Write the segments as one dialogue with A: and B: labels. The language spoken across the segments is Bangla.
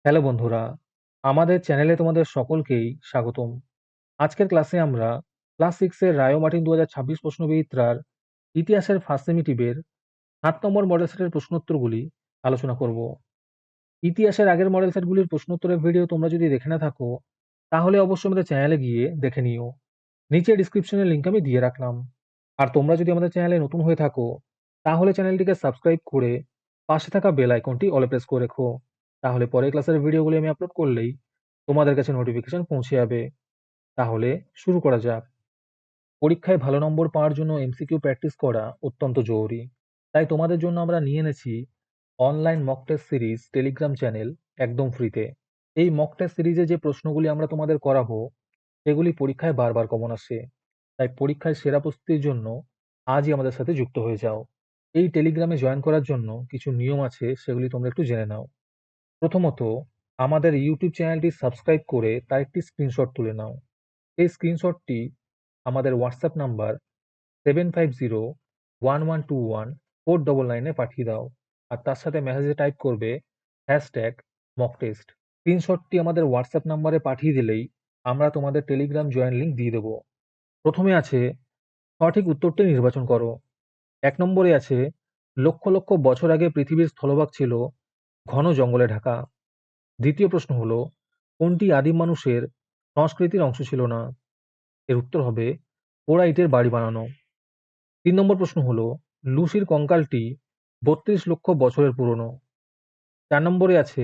A: হ্যালো বন্ধুরা, আমাদের চ্যানেলে তোমাদের সকলকেই স্বাগতম। আজকের ক্লাসে আমরা ক্লাস 6 এর রায় ও মার্টিন 2026 প্রশ্নবিচিত্রার ইতিহাসের ফার্স্ট সেমিটিভের 7 নম্বর মডেল সেটের প্রশ্নোত্তরগুলি আলোচনা করব। ইতিহাসের আগের মডেল সেটগুলির প্রশ্নোত্তরের ভিডিও তোমরা যদি দেখে না থাকো, তাহলে অবশ্যই আমাদের চ্যানেলে গিয়ে দেখে নিও। নিচে ডিসক্রিপশনের লিংক আমি দিয়ে রাখলাম। আর তোমরা যদি আমাদের চ্যানেলে নতুন হয়ে থাকো, তাহলে চ্যানেলটিকে সাবস্ক্রাইব করে পাশে থাকা বেল আইকনটি অলে প্রেস করে রেখো। তাহলে পরের ক্লাসের ভিডিওগুলি আমি আপলোড করলেই তোমাদের কাছে নোটিফিকেশন পৌঁছে যাবে। তাহলে শুরু করা যাক। পরীক্ষায় ভালো নম্বর পাওয়ার জন্য এমসিকিউ প্র্যাকটিস করা অত্যন্ত জরুরি। তাই তোমাদের জন্য আমরা নিয়ে এনেছি online mock test series Telegram channel, একদম ফ্রিতে। এই মক টেস্ট সিরিজে যে প্রশ্নগুলি আমরা তোমাদের করাবো, সেগুলি পরীক্ষায় বারবার কমন আসে। তাই পরীক্ষায় সেরা প্রস্তুতির জন্য আজই আমাদের সাথে যুক্ত হয়ে যাও। এই টেলিগ্রামে জয়েন করার জন্য কিছু নিয়ম আছে, সেগুলি তোমরা একটু জেনে নাও। প্রথমত, আমাদের ইউটিউব চ্যানেলটি সাবস্ক্রাইব করে তার একটি স্ক্রিনশট তুলে নাও। এই স্ক্রিনশটটি আমাদের হোয়াটসঅ্যাপ নাম্বার 7501121499 পাঠিয়ে দাও। আর তার সাথে মেসেজে টাইপ করবে #মকটেস্ট। স্ক্রিনশটটি আমাদের হোয়াটসঅ্যাপ নাম্বারে পাঠিয়ে দিলেই আমরা তোমাদের টেলিগ্রাম জয়েন লিঙ্ক দিয়ে দেবো। প্রথমে আছে সঠিক উত্তরটি নির্বাচন করো। 1 নম্বরে আছে লক্ষ লক্ষ বছর আগে পৃথিবীর স্থলভাগ ছিল ঘন জঙ্গলে ঢাকা। দ্বিতীয় প্রশ্ন হলো, কোনটি আদিম মানুষের সংস্কৃতির অংশ ছিল না? এর উত্তর হবে পোড়া ইটের বাড়ি বানানো। 3 নম্বর প্রশ্ন হলো, লুসির কঙ্কালটি 32 লক্ষ বছরের পুরনো। 4 নম্বরে আছে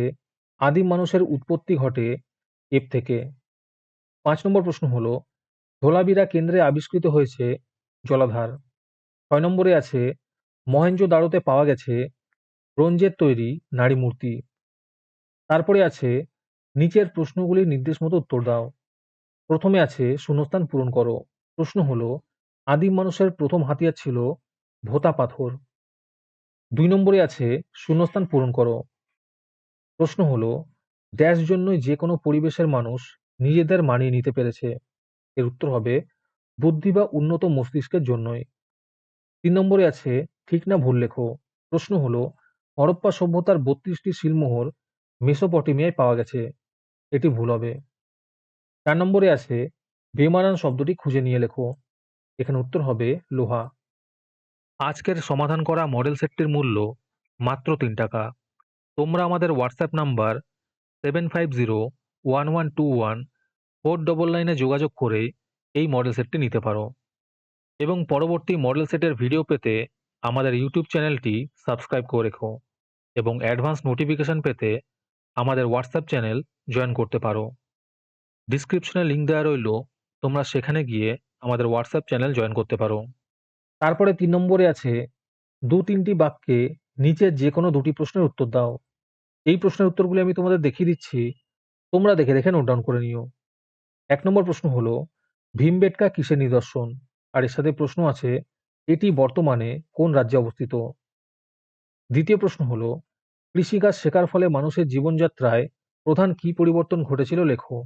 A: আদিম মানুষের উৎপত্তি ঘটে এপ থেকে। 5 নম্বর প্রশ্ন হলো, ধোলাবিরা কেন্দ্রে আবিষ্কৃত হয়েছে জলাধার। 6 নম্বরে আছে মহেঞ্জোদারোতে পাওয়া গেছে ব্রোঞ্জের তৈরি নারী মূর্তি। তারপরে আছে নিচের প্রশ্নগুলির নির্দেশ মতো উত্তর দাও। প্রথমে আছে শূন্যস্থান পূরণ করো। প্রশ্ন হলো, আদিম মানুষের প্রথম হাতিয়ার ছিল ভোঁতা পাথর। 2 নম্বরে আছে শূন্যস্থান পূরণ করো। প্রশ্ন হলো, ড্যাশ জন্যই যে কোনো পরিবেশের মানুষ নিজেদের মানিয়ে নিতে পেরেছে। এর উত্তর হবে বুদ্ধি বা উন্নত মস্তিষ্কের জন্যই। 3 নম্বরে আছে ঠিক না ভুল লেখো। প্রশ্ন হলো, হরপ্পা সভ্যতার 32টি সিলমোহর মেসোপটেমিয়ায় পাওয়া গেছে। এটি ভুল হবে। 4 নম্বরে আছে বেমানান শব্দটি খুঁজে নিয়ে লেখো। এখানে উত্তর হবে লোহা। আজকের সমাধান করা মডেল সেটটির মূল্য মাত্র 3 টাকা। তোমরা আমাদের হোয়াটসঅ্যাপ নাম্বার 7501121499 যোগাযোগ করে এই মডেল সেটটি নিতে পারো এবং পরবর্তী মডেল সেটের ভিডিও পেতে আমাদের ইউটিউব চ্যানেলটি সাবস্ক্রাইব করে রেখো এবং অ্যাডভান্স নোটিফিকেশন পেতে আমাদের হোয়াটসঅ্যাপ চ্যানেল জয়েন করতে পারো। ডিসক্রিপশনে লিঙ্ক দেওয়া রইল, তোমরা সেখানে গিয়ে আমাদের হোয়াটসঅ্যাপ চ্যানেল জয়েন করতে পারো। তারপরে 3 নম্বরে আছে 2-3টি বাক্যে নিচের যে কোনো 2টি প্রশ্নের উত্তর দাও। এই প্রশ্নের উত্তরগুলি আমি তোমাদের দেখিয়ে দিচ্ছি, তোমরা দেখে দেখে নোট ডাউন করে নিও। 1 নম্বর প্রশ্ন হলো, ভীমবেটকা কিসের নিদর্শন? আর এর সাথে প্রশ্ন আছে, এটি বর্তমানে কোন রাজ্যে অবস্থিত? দ্বিতীয় প্রশ্ন হলো, কৃষিকাজ শেখার ফলে মানুষের জীবনযাত্রায় প্রধান কি পরিবর্তন ঘটেছিল লেখো।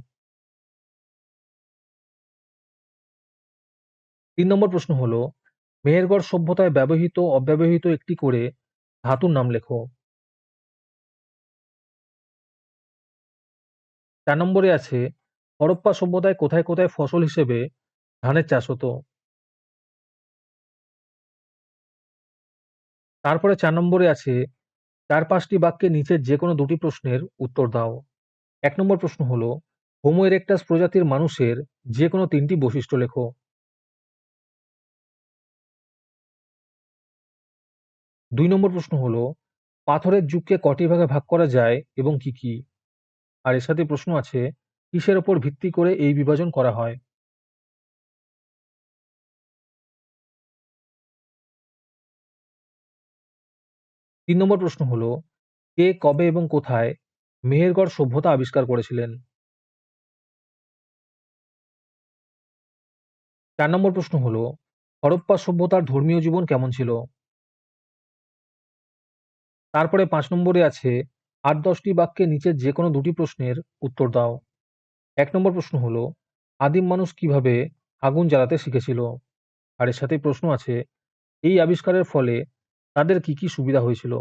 A: 3 নম্বর প্রশ্ন হলো, মেহেরগড় সভ্যতায় ব্যবহৃত অব্যবহৃত একটি করে ধাতুর নাম লেখো। 4 নম্বরে আছে হরপ্পা সভ্যতায় কোথায় কোথায় ফসল হিসেবে ধানের চাষ হতো। তারপরে 4 নম্বরে আছে 4-5টি বাক্যে নিচের যে কোনো 2টি প্রশ্নের উত্তর দাও। 1 নম্বর প্রশ্ন হলো, হোমো ইরেক্টাস প্রজাতির মানুষের যে কোনো 3টি বৈশিষ্ট্য লেখো। 2 নম্বর প্রশ্ন হলো, পাথরের যুগকে কটি ভাগে ভাগ করা যায় এবং কি কি? আর এর সাথে প্রশ্ন আছে, কিসের উপর ভিত্তি করে এই বিভাজন করা হয়? 3 নম্বর প্রশ্ন হলো, কে কবে এবং কোথায় মেহেরগড় সভ্যতা আবিষ্কার করেছিলেন? 4 নম্বর প্রশ্ন হলো, হরপ্পা সভ্যতার ধর্মীয় জীবন কেমন ছিল? তারপরে 5 নম্বরে আছে 8-10টি বাক্যে নিচের যে কোনো 2টি প্রশ্নের উত্তর দাও। 1 নম্বর প্রশ্ন হলো, আদিম মানুষ কিভাবে আগুন জ্বালাতে শিখেছিল? আর এর সাথে প্রশ্ন আছে, এই আবিষ্কারের ফলে তাদের কি কি সুবিধা হয়েছিল?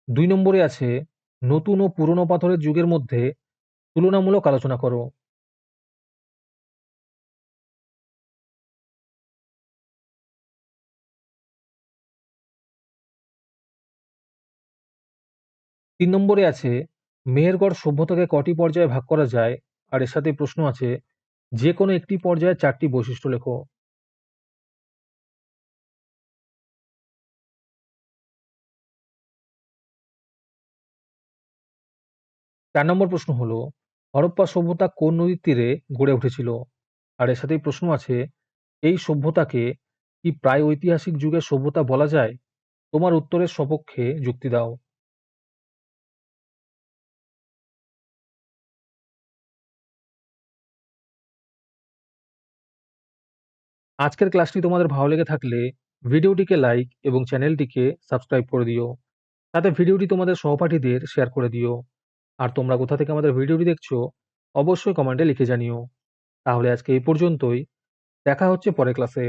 A: 2 নম্বরে আছে নতুন ও পুরনো পাথরের যুগের মধ্যে তুলনামূলক আলোচনা করো। 3 নম্বরে আছে মেহেরগড় সভ্যতাকে কটি পর্যায়ে ভাগ করা যায়, আর এর সাথে প্রশ্ন আছে যে কোনো একটি পর্যায়ে 4টি বৈশিষ্ট্য লেখো। 4 নম্বর প্রশ্ন হলো হরপ্পা সভ্যতা কোন নদীর তীরে গড়ে উঠেছিল, আর এর সাথেই প্রশ্ন আছে এই সভ্যতাকে কি প্রায় ঐতিহাসিক যুগের সভ্যতা বলা যায়? তোমার উত্তরের সপক্ষে যুক্তি দাও। আজকের ক্লাসটি তোমাদের ভালো লেগে থাকলে ভিডিওটিকে লাইক এবং চ্যানেলটিকে সাবস্ক্রাইব করে দিও। সাথে ভিডিওটি তোমাদের সহপাঠীদের শেয়ার করে দিও। আর তোমরা কোথা থেকে আমাদের ভিডিওটি দেখছো অবশ্যই কমেন্টে লিখে জানিও। তাহলে আজকে এই পর্যন্তই, দেখা হচ্ছে পরের ক্লাসে।